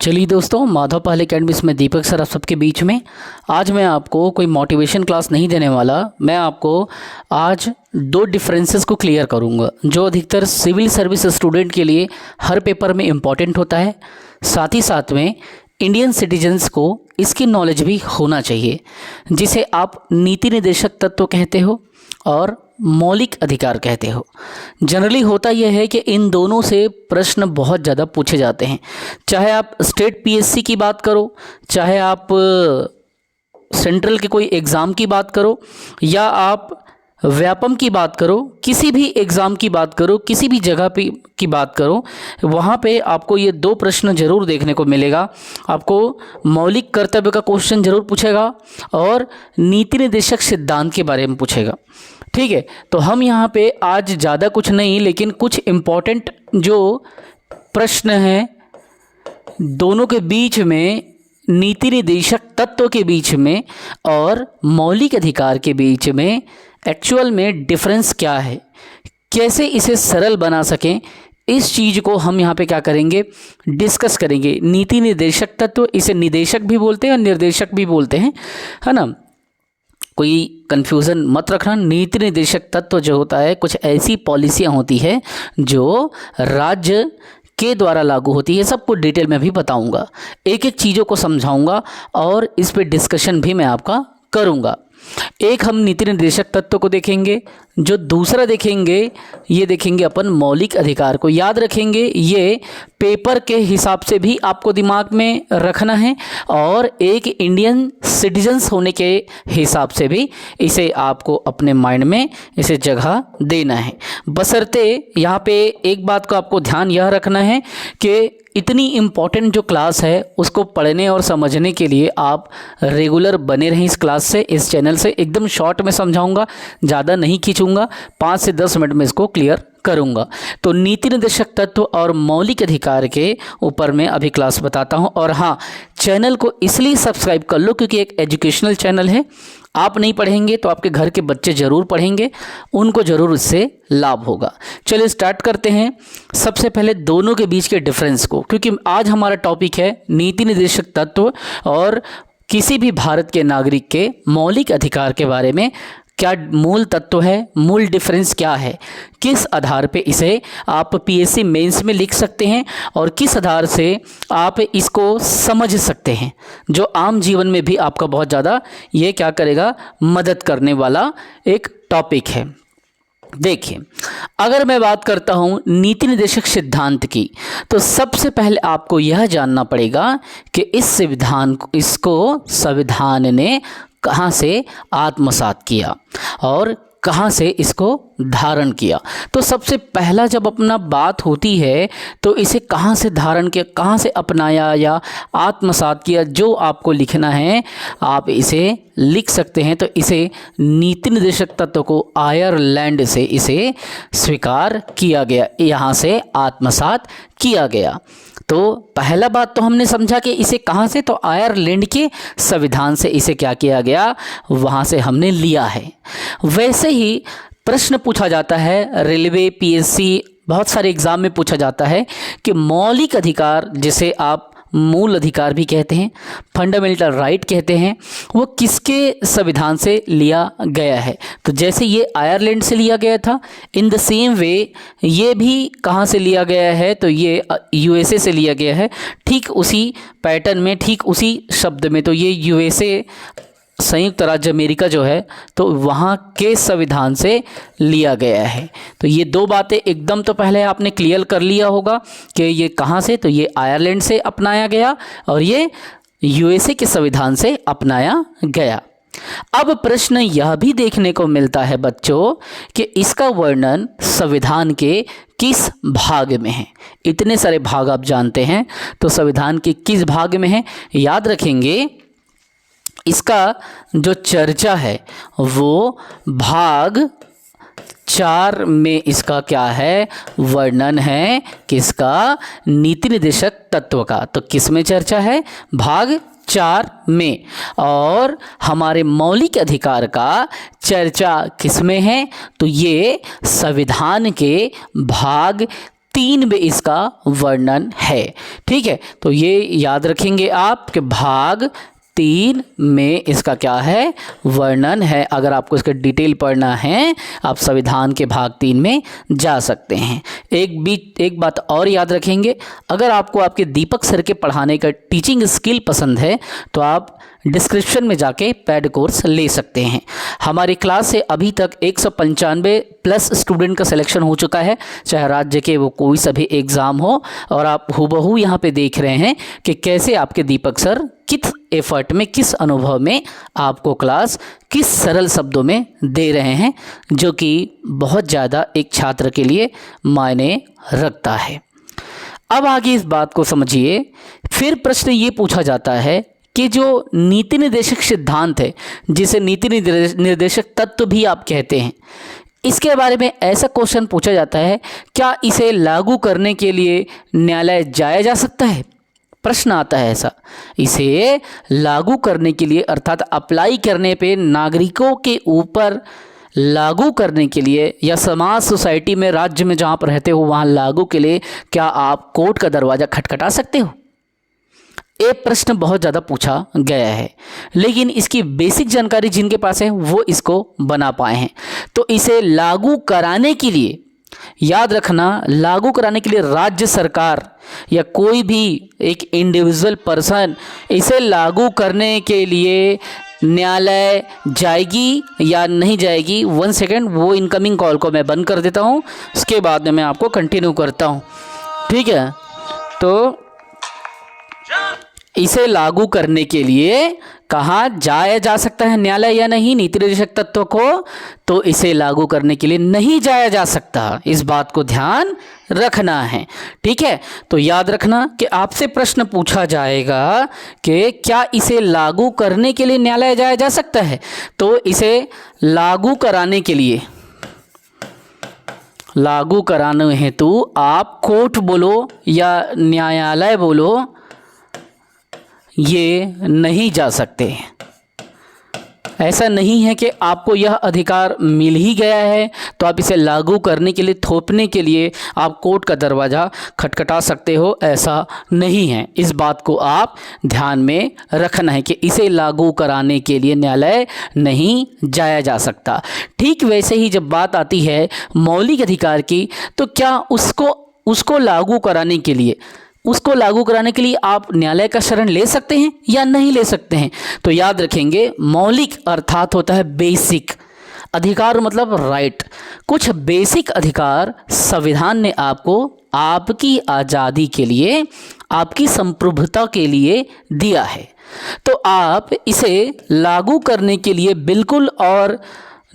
चलिए दोस्तों, माधव पहल एकेडमी में दीपक सर आप सबके बीच में। आज मैं आपको कोई मोटिवेशन क्लास नहीं देने वाला। मैं आपको आज दो डिफरेंसेस को क्लियर करूंगा जो अधिकतर सिविल सर्विस स्टूडेंट के लिए हर पेपर में इम्पॉर्टेंट होता है। साथ ही साथ में इंडियन सिटीजन्स को इसकी नॉलेज भी होना चाहिए, जिसे आप नीति निर्देशक तत्व कहते हो और मौलिक अधिकार कहते हो। जनरली होता यह है कि इन दोनों से प्रश्न बहुत ज़्यादा पूछे जाते हैं, चाहे आप स्टेट पीएससी की बात करो, चाहे आप सेंट्रल के कोई एग्ज़ाम की बात करो, या आप व्यापम की बात करो, किसी भी एग्ज़ाम की बात करो, किसी भी जगह पे की बात करो, वहाँ पे आपको ये दो प्रश्न जरूर देखने को मिलेगा। आपको मौलिक कर्तव्य का क्वेश्चन जरूर पूछेगा और नीति निर्देशक सिद्धांत के बारे में पूछेगा। ठीक है, तो हम यहाँ पे आज ज़्यादा कुछ नहीं, लेकिन कुछ इम्पोर्टेंट जो प्रश्न हैं दोनों के बीच में, नीति निर्देशक तत्व के बीच में और मौलिक अधिकार के बीच में एक्चुअल में डिफरेंस क्या है, कैसे इसे सरल बना सकें, इस चीज़ को हम यहाँ पे क्या करेंगे, डिस्कस करेंगे। नीति निर्देशक तत्व, इसे निदेशक भी बोलते हैं और निर्देशक भी बोलते हैं, है ना। कोई कन्फ्यूज़न मत रखना। नीति निर्देशक तत्व जो होता है, कुछ ऐसी पॉलिसियाँ होती है जो राज्य के द्वारा लागू होती है। सबको डिटेल में भी बताऊंगा, एक एक चीज़ों को समझाऊंगा और इस पे डिस्कशन भी मैं आपका करूंगा। एक हम नीति निर्देशक तत्व को देखेंगे, जो दूसरा देखेंगे ये देखेंगे अपन मौलिक अधिकार को। याद रखेंगे, ये पेपर के हिसाब से भी आपको दिमाग में रखना है और एक इंडियन सिटीजन्स होने के हिसाब से भी इसे आपको अपने माइंड में इसे जगह देना है। बशर्ते यहाँ पे एक बात को आपको ध्यान यह रखना है कि इतनी इम्पॉर्टेंट जो क्लास है उसको पढ़ने और समझने के लिए आप रेगुलर बने रहें इस क्लास से, इस चैनल से। एकदम शॉर्ट में समझाऊंगा, ज़्यादा नहीं खींचूंगा, 5 से 10 मिनट में इसको क्लियर करूंगा। तो नीति निर्देशक तत्व और मौलिक अधिकार के ऊपर मैं अभी क्लास बताता हूं। और हाँ, चैनल को इसलिए सब्सक्राइब कर लो क्योंकि एक एजुकेशनल चैनल है। आप नहीं पढ़ेंगे तो आपके घर के बच्चे ज़रूर पढ़ेंगे, उनको ज़रूर इससे लाभ होगा। चलिए स्टार्ट करते हैं सबसे पहले दोनों के बीच के डिफरेंस को, क्योंकि आज हमारा टॉपिक है नीति निर्देशक तत्व और किसी भी भारत के नागरिक के मौलिक अधिकार के बारे में क्या मूल तत्व है, मूल डिफरेंस क्या है, किस आधार पे इसे आप पीएससी मेंस में लिख सकते हैं और किस आधार से आप इसको समझ सकते हैं, जो आम जीवन में भी आपका बहुत ज़्यादा ये क्या करेगा, मदद करने वाला एक टॉपिक है। देखिए, अगर मैं बात करता हूँ नीति निर्देशक सिद्धांत की, तो सबसे पहले आपको यह जानना पड़ेगा कि इसको संविधान ने कहाँ से आत्मसात किया और कहाँ से इसको धारण किया। तो सबसे पहला जब अपना बात होती है तो इसे कहाँ से धारण किया, कहाँ से अपनाया या आत्मसात किया, जो आपको लिखना है आप इसे लिख सकते हैं। तो इसे नीति निर्देशक तत्व को आयरलैंड से इसे स्वीकार किया गया, यहाँ से आत्मसात किया गया। तो पहला बात तो हमने समझा कि इसे कहाँ से, तो आयरलैंड के संविधान से इसे क्या किया गया, वहाँ से हमने लिया है। वैसे ही प्रश्न पूछा जाता है, रेलवे, पीएससी, बहुत सारे एग्जाम में पूछा जाता है कि मौलिक अधिकार, जिसे आप मूल अधिकार भी कहते हैं, फंडामेंटल राइट कहते हैं, वो किसके संविधान से लिया गया है। तो जैसे ये आयरलैंड से लिया गया था, इन द सेम वे ये भी कहाँ से लिया गया है, तो ये यूएसए से लिया गया है। ठीक उसी पैटर्न में, ठीक उसी शब्द में, तो ये यूएसए, संयुक्त राज्य अमेरिका जो है, तो वहाँ के संविधान से लिया गया है। तो ये दो बातें एकदम तो पहले आपने क्लियर कर लिया होगा कि ये कहाँ से, तो ये आयरलैंड से अपनाया गया और ये यूएसए के संविधान से अपनाया गया। अब प्रश्न यह भी देखने को मिलता है बच्चों कि इसका वर्णन संविधान के किस भाग में है। इतने सारे भाग आप जानते हैं, तो संविधान के किस भाग में है, याद रखेंगे इसका जो चर्चा है वो भाग 4 में इसका क्या है, वर्णन है किसका, नीति निर्देशक तत्व का। तो किस में चर्चा है, भाग 4 में। और हमारे मौलिक अधिकार का चर्चा किस में है, तो ये संविधान के भाग 3 में इसका वर्णन है। ठीक है, तो ये याद रखेंगे आप कि भाग 3 में इसका क्या है, वर्णन है। अगर आपको इसका डिटेल पढ़ना है आप संविधान के भाग 3 में जा सकते हैं। एक बात और याद रखेंगे, अगर आपको आपके दीपक सर के पढ़ाने का टीचिंग स्किल पसंद है तो आप डिस्क्रिप्शन में जाके पेड कोर्स ले सकते हैं। हमारी क्लास से अभी तक 195 प्लस स्टूडेंट का सिलेक्शन हो चुका है, चाहे राज्य के वो कोई सा भी एग्ज़ाम हो, और आप हूबहू यहाँ पे देख रहे हैं कि कैसे आपके दीपक सर किस एफर्ट में, किस अनुभव में आपको क्लास किस सरल शब्दों में दे रहे हैं, जो कि बहुत ज़्यादा एक छात्र के लिए मायने रखता है। अब आगे इस बात को समझिए। फिर प्रश्न ये पूछा जाता है कि जो नीति निर्देशक सिद्धांत है, जिसे नीति निर्देशक तत्व भी आप कहते हैं, इसके बारे में ऐसा क्वेश्चन पूछा जाता है, क्या इसे लागू करने के लिए न्यायालय जाया जा सकता है? प्रश्न आता है ऐसा। इसे लागू करने के लिए अर्थात अप्लाई करने पे नागरिकों के ऊपर लागू करने के लिए, या समाज सोसाइटी में राज्य में जहाँ पर रहते हो वहाँ लागू के लिए क्या आप कोर्ट का दरवाज़ा खटखटा सकते हो? ये प्रश्न बहुत ज़्यादा पूछा गया है, लेकिन इसकी बेसिक जानकारी जिनके पास है वो इसको बना पाए हैं। तो इसे लागू कराने के लिए, याद रखना, लागू कराने के लिए राज्य सरकार या कोई भी एक इंडिविजुअल पर्सन इसे लागू करने के लिए न्यायालय जाएगी या नहीं जाएगी। 1 सेकेंड, वो इनकमिंग कॉल को मैं बंद कर देता हूँ, उसके बाद में मैं आपको कंटिन्यू करता हूँ। ठीक है, तो इसे लागू करने के लिए कहाँ जाया जा सकता है न्यायालय या नहीं नीति निर्देशक तत्व को? तो इसे लागू करने के लिए नहीं जाया जा सकता, इस बात को ध्यान रखना है। ठीक है, तो याद रखना कि आपसे प्रश्न पूछा जाएगा कि क्या इसे लागू करने के लिए न्यायालय जाया जा सकता है? तो इसे लागू कराने के लिए, लागू कराने हेतु आप कोर्ट बोलो या न्यायालय बोलो, ये नहीं जा सकते। ऐसा नहीं है कि आपको यह अधिकार मिल ही गया है तो आप इसे लागू करने के लिए, थोपने के लिए आप कोर्ट का दरवाज़ा खटखटा सकते हो, ऐसा नहीं है। इस बात को आप ध्यान में रखना है कि इसे लागू कराने के लिए न्यायालय नहीं जाया जा सकता। ठीक वैसे ही जब बात आती है मौलिक अधिकार की, तो क्या उसको लागू कराने के लिए, उसको लागू कराने के लिए आप न्यायालय का शरण ले सकते हैं या नहीं ले सकते हैं? तो याद रखेंगे, मौलिक अर्थात होता है बेसिक अधिकार, मतलब राइट। कुछ बेसिक अधिकार संविधान ने आपको आपकी आज़ादी के लिए, आपकी संप्रभुता के लिए दिया है। तो आप इसे लागू करने के लिए बिल्कुल और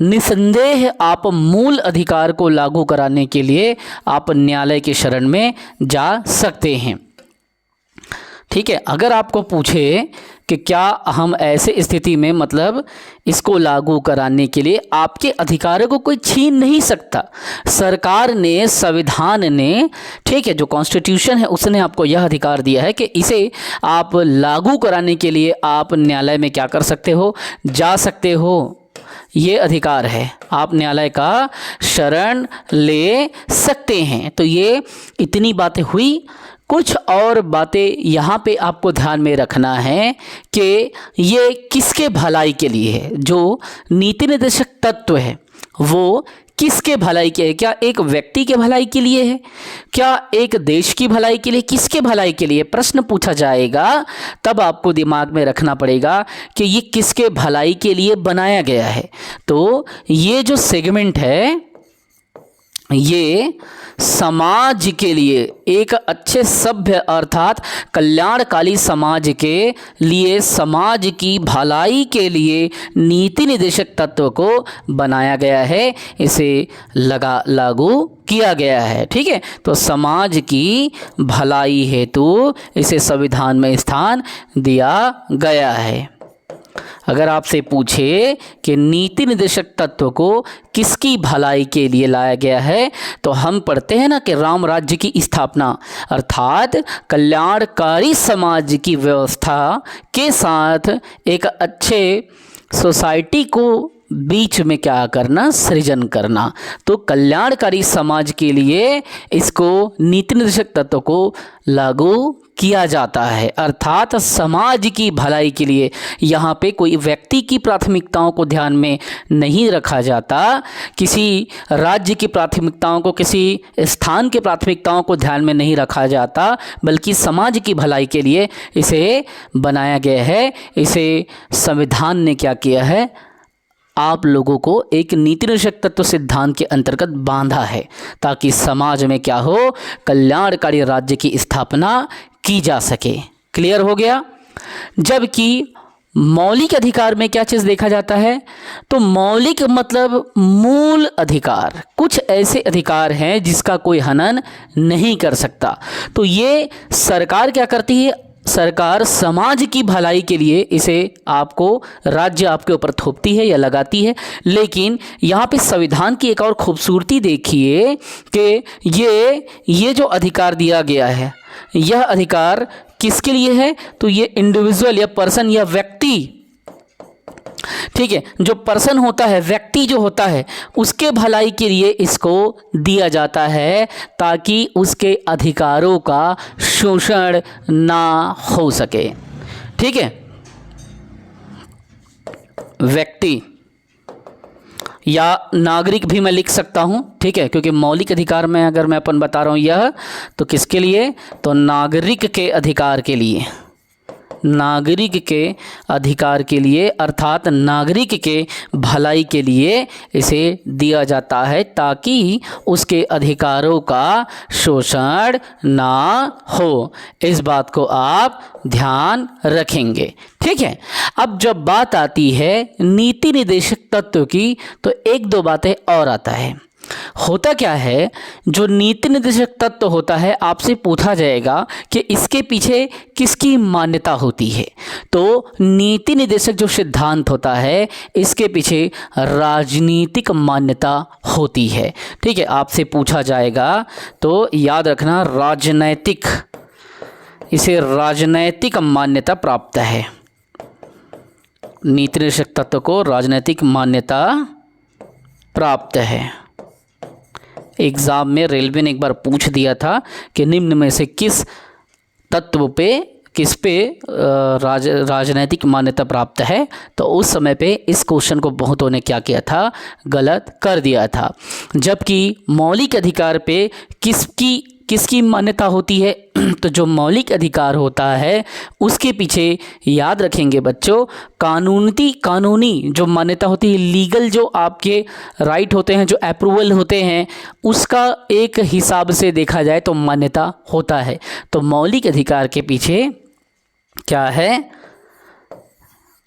निसंदेह आप मूल अधिकार को लागू कराने के लिए आप न्यायालय के शरण में जा सकते हैं। ठीक है, अगर आपको पूछे कि क्या हम ऐसे स्थिति में, मतलब इसको लागू कराने के लिए आपके अधिकारों को कोई छीन नहीं सकता, सरकार ने, संविधान ने, ठीक है, जो कॉन्स्टिट्यूशन है उसने आपको यह अधिकार दिया है कि इसे आप लागू कराने के लिए आप न्यायालय में क्या कर सकते हो, जा सकते हो। ये अधिकार है, आप न्यायालय का शरण ले सकते हैं। तो ये इतनी बातें हुई। कुछ और बातें यहाँ पे आपको ध्यान में रखना है कि ये किसके भलाई के लिए है। जो नीति निर्देशक तत्व है वो किसके भलाई के है? क्या एक व्यक्ति के भलाई के लिए है? क्या एक देश की भलाई के लिए? किसके भलाई के लिए प्रश्न पूछा जाएगा, तब आपको दिमाग में रखना पड़ेगा कि ये किसके भलाई के लिए बनाया गया है। तो ये जो सेगमेंट है ये समाज के लिए, एक अच्छे सभ्य अर्थात कल्याणकारी समाज के लिए, समाज की भलाई के लिए नीति निर्देशक तत्व को बनाया गया है, इसे लागू किया गया है। ठीक है, तो समाज की भलाई हेतु इसे संविधान में स्थान दिया गया है। अगर आपसे पूछे कि नीति निर्देशक तत्व को किसकी भलाई के लिए लाया गया है, तो हम पढ़ते हैं ना कि राम राज्य की स्थापना अर्थात कल्याणकारी समाज की व्यवस्था के साथ एक अच्छे सोसाइटी को बीच में क्या करना, सृजन करना। तो कल्याणकारी समाज के लिए इसको नीति निर्देशक तत्व को लागू किया जाता है, अर्थात समाज की भलाई के लिए। यहाँ पे कोई व्यक्ति की प्राथमिकताओं को ध्यान में नहीं रखा जाता, किसी राज्य की प्राथमिकताओं को, किसी स्थान के प्राथमिकताओं को ध्यान में नहीं रखा जाता, बल्कि समाज की भलाई के लिए इसे बनाया गया है। इसे संविधान ने क्या किया है, आप लोगों को एक नीति निर्देशक तत्व सिद्धांत के अंतर्गत बांधा है, ताकि समाज में क्या हो, कल्याणकारी राज्य की स्थापना की जा सके। क्लियर हो गया। जबकि मौलिक अधिकार में क्या चीज़ देखा जाता है, तो मौलिक मतलब मूल अधिकार, कुछ ऐसे अधिकार हैं जिसका कोई हनन नहीं कर सकता। तो ये सरकार क्या करती है, सरकार समाज की भलाई के लिए इसे आपको, राज्य आपके ऊपर थोपती है या लगाती है। लेकिन यहाँ पे संविधान की एक और खूबसूरती देखिए कि ये जो अधिकार दिया गया है, यह अधिकार किसके लिए है, तो ये इंडिविजुअल या पर्सन या व्यक्ति, ठीक है, जो पर्सन होता है, व्यक्ति जो होता है, उसके भलाई के लिए इसको दिया जाता है, ताकि उसके अधिकारों का शोषण ना हो सके। ठीक है, व्यक्ति या नागरिक भी मैं लिख सकता हूं, ठीक है, क्योंकि मौलिक अधिकार में अगर मैं अपन बता रहा हूं यह, तो किसके लिए, तो नागरिक के अधिकार के लिए, नागरिक के अधिकार के लिए, अर्थात नागरिक के भलाई के लिए इसे दिया जाता है, ताकि उसके अधिकारों का शोषण ना हो। इस बात को आप ध्यान रखेंगे। ठीक है, अब जब बात आती है नीति निर्देशक तत्व की, तो एक दो बातें और आता है। होता क्या है, जो नीति निर्देशक तत्व होता है, आपसे पूछा जाएगा कि इसके पीछे किसकी मान्यता होती है। तो नीति निर्देशक जो सिद्धांत होता है, इसके पीछे राजनीतिक मान्यता होती है। ठीक है, आपसे पूछा जाएगा तो याद रखना, राजनैतिक, इसे राजनैतिक मान्यता प्राप्त है। नीति निर्देशक तत्व को राजनैतिक मान्यता प्राप्त है। एग्ज़ाम में रेलवे ने एक बार पूछ दिया था कि निम्न में से किस तत्व पे, किस पे राजनैतिक मान्यता प्राप्त है, तो उस समय पे इस क्वेश्चन को बहुतों ने क्या किया था, गलत कर दिया था। जबकि मौलिक अधिकार पे किसकी मान्यता होती है, तो जो मौलिक अधिकार होता है उसके पीछे याद रखेंगे बच्चों, कानूनी जो मान्यता होती है, लीगल जो आपके राइट होते हैं, जो अप्रूवल होते हैं, उसका एक हिसाब से देखा जाए तो मान्यता होता है। तो मौलिक अधिकार के पीछे क्या है,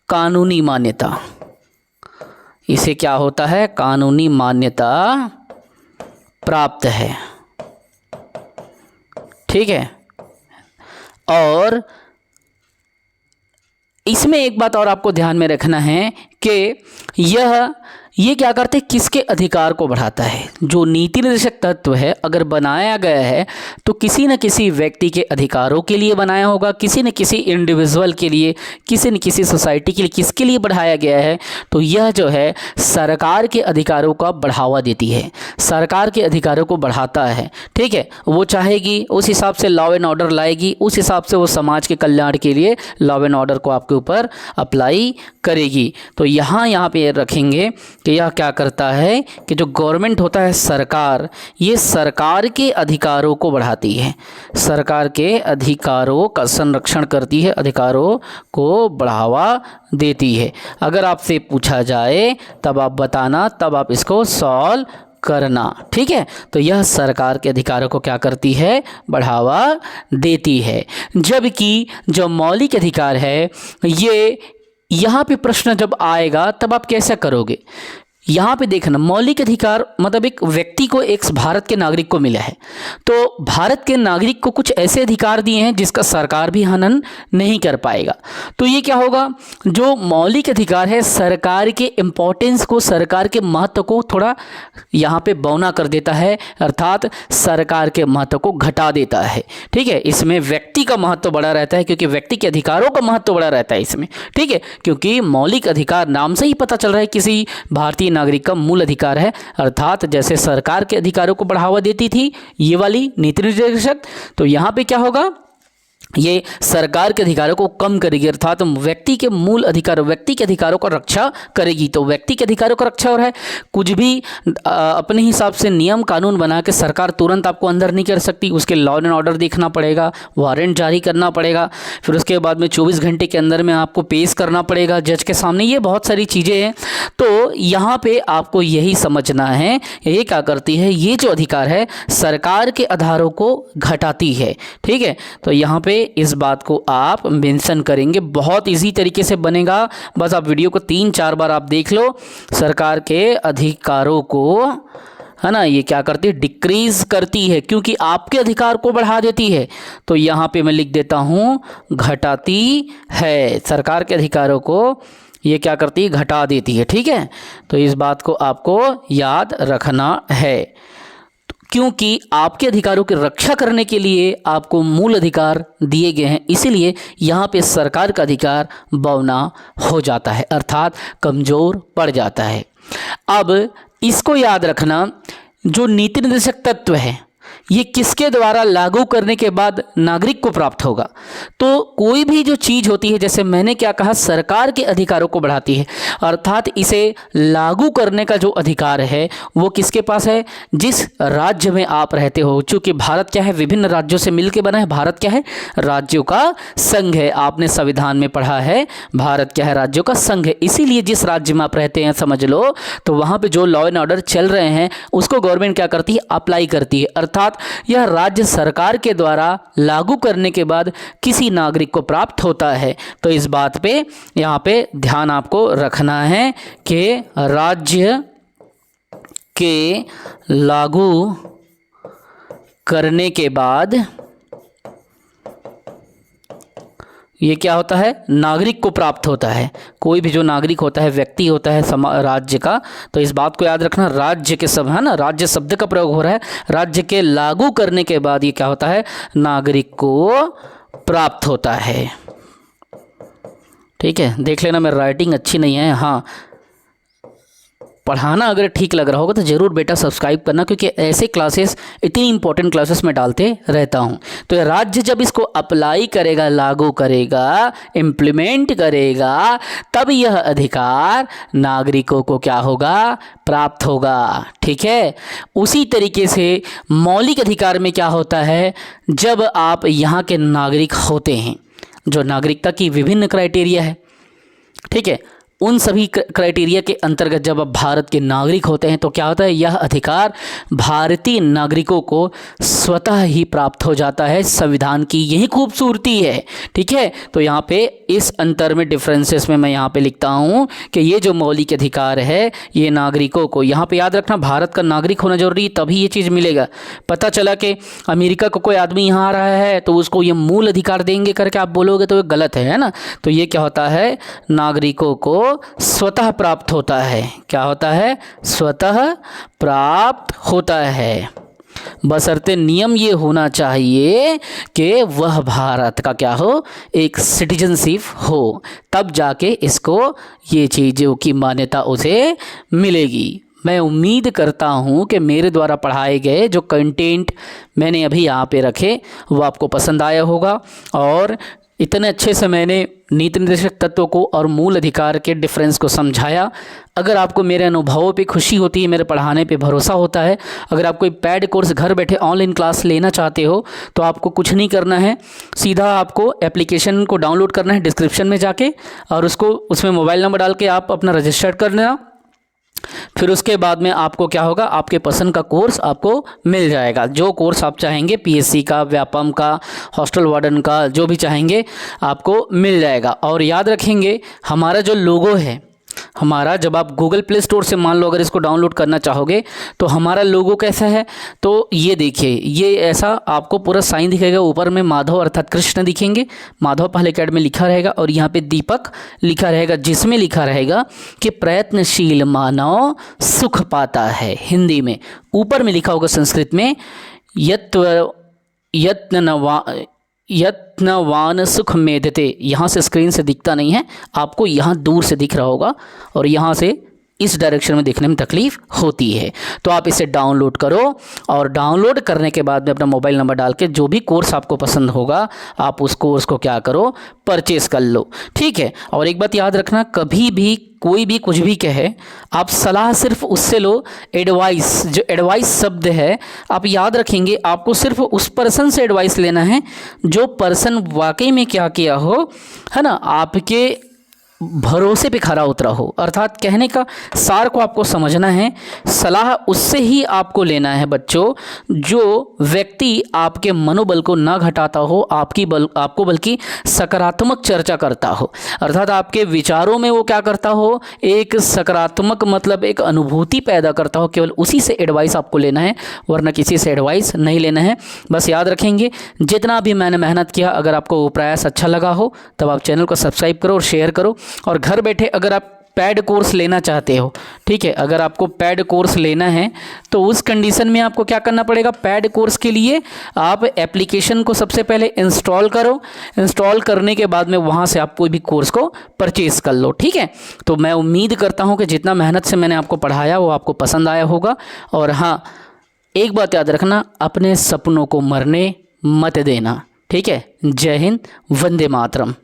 कानूनी मान्यता, इसे क्या होता है, कानूनी मान्यता प्राप्त है। ठीक है, और इसमें एक बात और आपको ध्यान में रखना है कि ये क्या करते हैं, किसके अधिकार को बढ़ाता है। जो नीति निर्देशक तत्व है अगर बनाया गया है तो किसी न किसी व्यक्ति के अधिकारों के लिए बनाया होगा, किसी न किसी इंडिविजुअल के लिए, किसी न किसी सोसाइटी के लिए, किसके लिए बढ़ाया गया है, तो यह जो है सरकार के अधिकारों का बढ़ावा देती है, सरकार के अधिकारों को बढ़ाता है। ठीक है, वो चाहेगी उस हिसाब से लॉ एंड ऑर्डर लाएगी, उस हिसाब से वो समाज के कल्याण के लिए लॉ एंड ऑर्डर को आपके ऊपर अप्लाई करेगी। तो यहाँ पे रखेंगे कि यह क्या करता है कि जो गवर्नमेंट होता है, सरकार, ये सरकार के अधिकारों को बढ़ाती है, सरकार के अधिकारों का संरक्षण करती है, अधिकारों को बढ़ावा देती है। अगर आपसे पूछा जाए तब आप बताना, तब आप इसको सॉल्व करना। ठीक है, तो यह सरकार के अधिकारों को क्या करती है, बढ़ावा देती है। जबकि जो मौलिक अधिकार है, ये यहाँ पे प्रश्न जब आएगा तब आप कैसा करोगे, यहाँ पे देखना, मौलिक अधिकार मतलब एक व्यक्ति को, एक भारत के नागरिक को मिला है, तो भारत के नागरिक को कुछ ऐसे अधिकार दिए हैं जिसका सरकार भी हनन नहीं कर पाएगा। तो ये क्या होगा, जो मौलिक अधिकार है सरकार के इम्पोर्टेंस को, सरकार के महत्व को थोड़ा यहाँ पे बौना कर देता है, अर्थात सरकार के महत्व को घटा देता है। ठीक है, इसमें व्यक्ति का महत्व बड़ा रहता है, क्योंकि व्यक्ति के अधिकारों का महत्व बड़ा रहता है इसमें। ठीक है, क्योंकि मौलिक अधिकार नाम से ही पता चल रहा है किसी भारतीय नागरिक का मूल अधिकार है, अर्थात जैसे सरकार के अधिकारों को बढ़ावा देती थी ये वाली नीति निर्देशक, तो यहाँ पे क्या होगा, ये सरकार के अधिकारों को कम करेगी, अर्थात व्यक्ति के मूल अधिकार, व्यक्ति के अधिकारों का रक्षा करेगी। तो व्यक्ति के अधिकारों का रक्षा हो रहा है, कुछ भी अपने हिसाब से नियम कानून बना के सरकार तुरंत आपको अंदर नहीं कर सकती, उसके लॉ एंड ऑर्डर देखना पड़ेगा, वारंट जारी करना पड़ेगा, फिर उसके बाद में 24 घंटे के अंदर में आपको पेश करना पड़ेगा जज के सामने, ये बहुत सारी चीज़ें हैं। तो यहाँ पे आपको यही समझना है, ये क्या करती है, ये जो अधिकार है सरकार के अधिकारों को घटाती है। ठीक है, तो यहाँ पे इस बात को आप मेंशन करेंगे, बहुत इजी तरीके से बनेगा, बस आप वीडियो को 3-4 बार आप देख लो। सरकार के अधिकारों को, है ना, ये क्या करती है, डिक्रीज करती है, क्योंकि आपके अधिकार को बढ़ा देती है। तो यहाँ पे मैं लिख देता हूँ घटाती है, सरकार के अधिकारों को ये क्या करती है, घटा देती है। ठीक है, तो इस बात को आपको याद रखना है, क्योंकि आपके अधिकारों की रक्षा करने के लिए आपको मूल अधिकार दिए गए हैं, इसीलिए यहाँ पे सरकार का अधिकार बौना हो जाता है, अर्थात कमज़ोर पड़ जाता है। अब इसको याद रखना, जो नीति निर्देशक तत्व है ये किसके द्वारा लागू करने के बाद नागरिक को प्राप्त होगा। तो कोई भी जो चीज़ होती है, जैसे मैंने क्या कहा, सरकार के अधिकारों को बढ़ाती है, अर्थात इसे लागू करने का जो अधिकार है वो किसके पास है, जिस राज्य में आप रहते हो। चूँकि भारत क्या है, विभिन्न राज्यों से मिलकर बना है, भारत क्या है, राज्यों का संघ है। आपने संविधान में पढ़ा है, भारत क्या है, राज्यों का संघ है। इसीलिए जिस राज्य में आप रहते हैं समझ लो, तो वहाँ पर जो लॉ एंड ऑर्डर चल रहे हैं उसको गवर्नमेंट क्या करती है, अप्लाई करती है, अर्थात यह राज्य सरकार के द्वारा लागू करने के बाद किसी नागरिक को प्राप्त होता है। तो इस बात पे यहाँ पे ध्यान आपको रखना है कि राज्य के लागू करने के बाद ये क्या होता है, नागरिक को प्राप्त होता है। कोई भी जो नागरिक होता है, व्यक्ति होता है राज्य का, तो इस बात को याद रखना, राज्य के शब्द है ना, राज्य शब्द का प्रयोग हो रहा है, राज्य के लागू करने के बाद ये क्या होता है, नागरिक को प्राप्त होता है। ठीक है, देख लेना मेरी राइटिंग अच्छी नहीं है, हाँ पढ़ाना अगर ठीक लग रहा होगा तो ज़रूर बेटा सब्सक्राइब करना, क्योंकि ऐसे क्लासेस, इतनी इंपॉर्टेंट क्लासेस मैं डालते रहता हूँ। तो राज्य जब इसको अप्लाई करेगा, लागू करेगा, इम्प्लीमेंट करेगा, तब यह अधिकार नागरिकों को क्या होगा, प्राप्त होगा। ठीक है, उसी तरीके से मौलिक अधिकार में क्या होता है, जब आप यहाँ के नागरिक होते हैं, जो नागरिकता की विभिन्न क्राइटेरिया है, ठीक है, उन सभी क्राइटेरिया के अंतर्गत जब आप भारत के नागरिक होते हैं तो क्या होता है, यह अधिकार भारतीय नागरिकों को स्वतः ही प्राप्त हो जाता है। संविधान की यही खूबसूरती है। ठीक है, तो यहाँ पे इस अंतर में, डिफरेंसेस में मैं यहाँ पे लिखता हूँ कि ये जो मौलिक अधिकार है ये नागरिकों को, यहाँ पे याद रखना भारत का नागरिक होना जरूरी, तभी ये चीज़ मिलेगा। पता चला कि अमेरिका का कोई आदमी यहाँ आ रहा है तो उसको ये मूल अधिकार देंगे करके आप बोलोगे तो ये गलत है ना। तो ये क्या होता है, नागरिकों को स्वतः प्राप्त होता है। क्या होता है, स्वतः प्राप्त होता है, बशर्ते नियम ये होना चाहिए कि वह भारत का क्या हो, एक सिटीजनशिप हो, तब जाके इसको ये चीज़ों की मान्यता उसे मिलेगी। मैं उम्मीद करता हूँ कि मेरे द्वारा पढ़ाए गए जो कंटेंट मैंने अभी यहाँ पे रखे वो आपको पसंद आया होगा, और इतने अच्छे से मैंने नीति निर्देशक तत्वों को और मूल अधिकार के डिफरेंस को समझाया। अगर आपको मेरे अनुभवों पे खुशी होती है, मेरे पढ़ाने पे भरोसा होता है, अगर आप कोई पेड कोर्स घर बैठे ऑनलाइन क्लास लेना चाहते हो तो आपको कुछ नहीं करना है, सीधा आपको एप्लीकेशन को डाउनलोड करना है डिस्क्रिप्शन में जाके, और उसको उसमें मोबाइल नंबर डाल के आप अपना रजिस्टर कर लेना। फिर उसके बाद में आपको क्या होगा, आपके पसंद का कोर्स आपको मिल जाएगा। जो कोर्स आप चाहेंगे, पीएससी का, व्यापम का, हॉस्टल वार्डन का, जो भी चाहेंगे आपको मिल जाएगा। और याद रखेंगे हमारा जो लोगो है, हमारा जब आप गूगल प्ले स्टोर से मान लो अगर इसको डाउनलोड करना चाहोगे तो हमारा लोगो कैसा है, तो ये देखिए, ये ऐसा आपको पूरा साइन दिखेगा, ऊपर में माधव अर्थात कृष्ण दिखेंगे, माधव पहल अकेडमी लिखा रहेगा और यहाँ पे दीपक लिखा रहेगा, जिसमें लिखा रहेगा कि प्रयत्नशील मानव सुख पाता है। हिंदी में ऊपर में लिखा होगा संस्कृत में यत्नवान सुख मेधते। यहाँ से स्क्रीन से दिखता नहीं है आपको, यहाँ दूर से दिख रहा होगा और यहाँ से इस डायरेक्शन में देखने में तकलीफ होती है। तो आप इसे डाउनलोड करो और डाउनलोड करने के बाद में अपना मोबाइल नंबर डाल के जो भी कोर्स आपको पसंद होगा आप उस कोर्स को क्या करो, परचेस कर लो। ठीक है। और एक बात याद रखना, कभी भी कोई भी कुछ भी कहे आप सलाह सिर्फ उससे लो। एडवाइस, जो एडवाइस शब्द है आप याद रखेंगे, आपको सिर्फ उस पर्सन से एडवाइस लेना है जो पर्सन वाकई में क्या किया हो, है ना, आपके भरोसे पे खरा उतरा हो। अर्थात कहने का सार को आपको समझना है, सलाह उससे ही आपको लेना है बच्चों जो व्यक्ति आपके मनोबल को ना घटाता हो, आपको बल्कि सकारात्मक चर्चा करता हो। अर्थात आपके विचारों में वो क्या करता हो, एक सकारात्मक मतलब एक अनुभूति पैदा करता हो। केवल उसी से एडवाइस आपको लेना है, वरना किसी से एडवाइस नहीं लेना है। बस याद रखेंगे, जितना भी मैंने मेहनत किया, अगर आपको वो प्रयास अच्छा लगा हो तब आप चैनल को सब्सक्राइब करो और शेयर करो। और घर बैठे अगर आप पैड कोर्स लेना चाहते हो, ठीक है, अगर आपको पैड कोर्स लेना है तो उस कंडीशन में आपको क्या करना पड़ेगा, पैड कोर्स के लिए आप एप्लीकेशन को सबसे पहले इंस्टॉल करो। इंस्टॉल करने के बाद में वहाँ से आप कोई भी कोर्स को परचेज़ कर लो। ठीक है। तो मैं उम्मीद करता हूँ कि जितना मेहनत से मैंने आपको पढ़ाया वो आपको पसंद आया होगा। और हाँ, एक बात याद रखना, अपने सपनों को मरने मत देना। ठीक है। जय हिंद, वंदे मातरम।